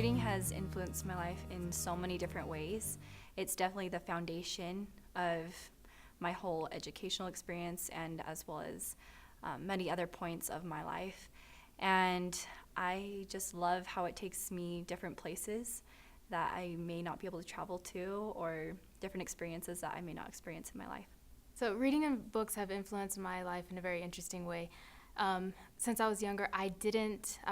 Reading has influenced my life in so many different ways. It's definitely the foundation of my whole educational experience and as well as many other points of my life. And I just love how it takes me different places that I may not be able to travel to, or different experiences that I may not experience in my life. So reading and books have influenced my life in a very interesting way. Since I was younger, I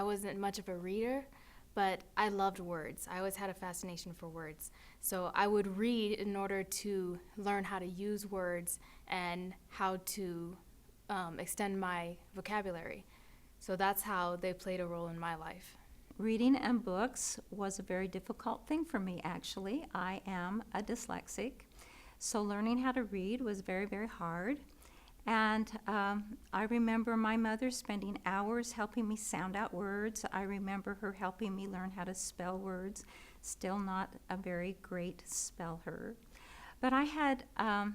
wasn't much of a reader, but I loved words. I always had a fascination for words. So I would read in order to learn how to use words and how to extend my vocabulary. So that's how they played a role in my life. Reading and books was a very difficult thing for me, actually. I am a dyslexic, so learning how to read was very, very hard. And I remember my mother spending hours helping me sound out words. I remember her helping me learn how to spell words. Still not a very great speller. But I had a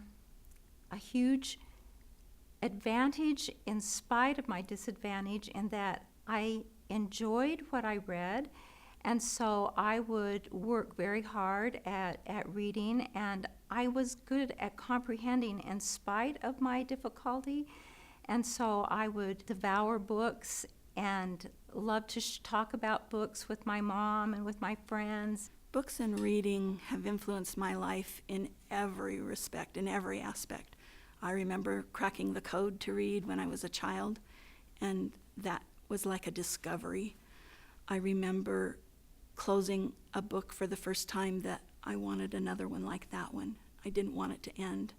huge advantage in spite of my disadvantage in that I enjoyed what I read, and so I would work very hard at reading, and I was good at comprehending in spite of my difficulty, and so I would devour books and love to talk about books with my mom and with my friends. Books and reading have influenced my life in every respect, in every aspect. I remember cracking the code to read when I was a child, and that was like a discovery. I remember closing a book for the first time that I wanted another one like that one. I didn't want it to end.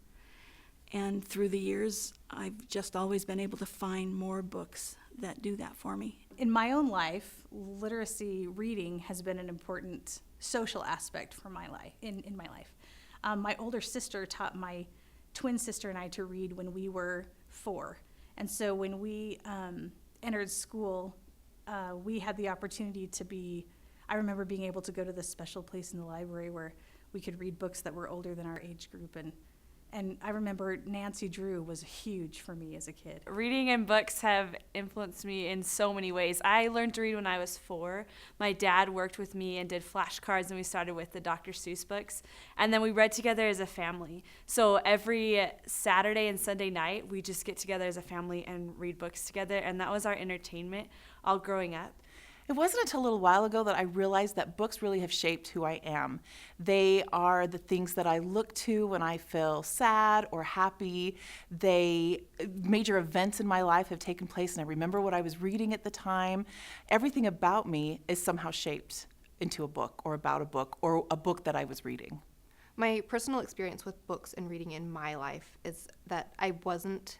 And through the years, I've just always been able to find more books that do that for me. In my own life, literacy, reading has been an important social aspect for my life, in my life. My older sister taught my twin sister and I to read when we were 4. And so when we entered school, we had the opportunity I remember being able to go to this special place in the library where we could read books that were older than our age group. And I remember Nancy Drew was huge for me as a kid. Reading and books have influenced me in so many ways. I learned to read when I was 4. My dad worked with me and did flashcards, and we started with the Dr. Seuss books. And then we read together as a family. So every Saturday and Sunday night, we just get together as a family and read books together, and that was our entertainment all growing up. It wasn't until a little while ago that I realized that books really have shaped who I am. They are the things that I look to when I feel sad or happy. Major events in my life have taken place, and I remember what I was reading at the time. Everything about me is somehow shaped into a book or about a book or a book that I was reading. My personal experience with books and reading in my life is that I wasn't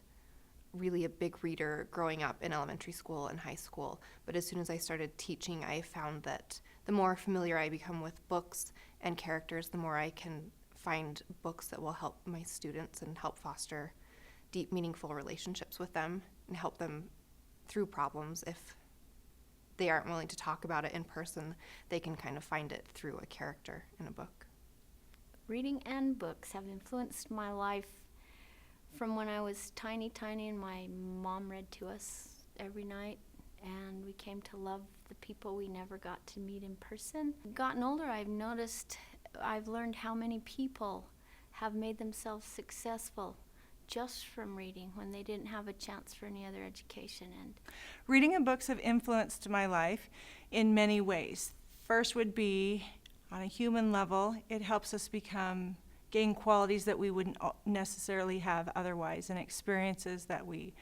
really a big reader growing up in elementary school and high school, but as soon as I started teaching, I found that the more familiar I become with books and characters, the more I can find books that will help my students and help foster deep, meaningful relationships with them and help them through problems. If they aren't willing to talk about it in person, they can kind of find it through a character in a book. Reading and books have influenced my life from when I was tiny, and my mom read to us every night, and we came to love the people we never got to meet in person. Gotten older, I've learned how many people have made themselves successful just from reading when they didn't have a chance for any other education. And reading and books have influenced my life in many ways. First would be, on a human level, it helps us gain qualities that we wouldn't necessarily have otherwise, and experiences that we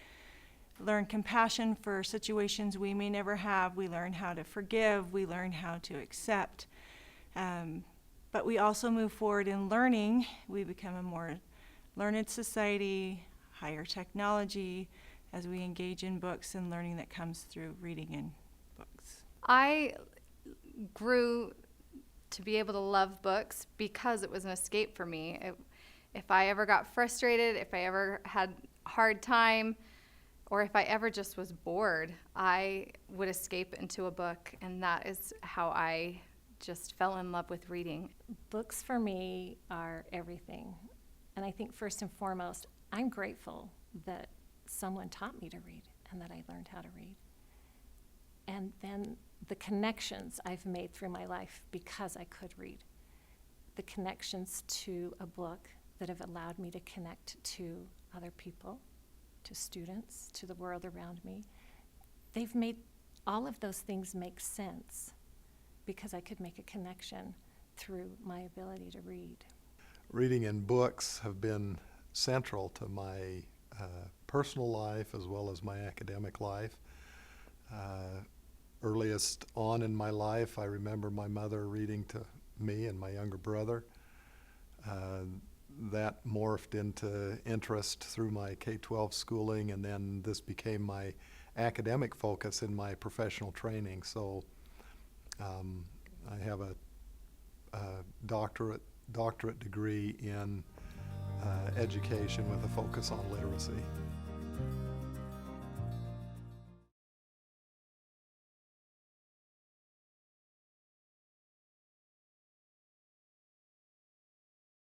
learn compassion for situations we may never have. We learn how to forgive. We learn how to accept. But we also move forward in learning. We become a more learned society, higher technology, as we engage in books and learning that comes through reading and books. I grew to be able to love books because it was an escape for me. If I ever got frustrated, if I ever had a hard time, or if I ever just was bored, I would escape into a book, and that is how I just fell in love with reading. Books for me are everything. And I think first and foremost, I'm grateful that someone taught me to read and that I learned how to read. and then the connections I've made through my life because I could read. The connections to a book that have allowed me to connect to other people, to students, to the world around me. They've made all of those things make sense because I could make a connection through my ability to read. Reading and books have been central to my personal life as well as my academic life. Earliest on in my life, I remember my mother reading to me and my younger brother. That morphed into interest through my K-12 schooling, and then this became my academic focus in my professional training. So I have a doctorate degree in education with a focus on literacy.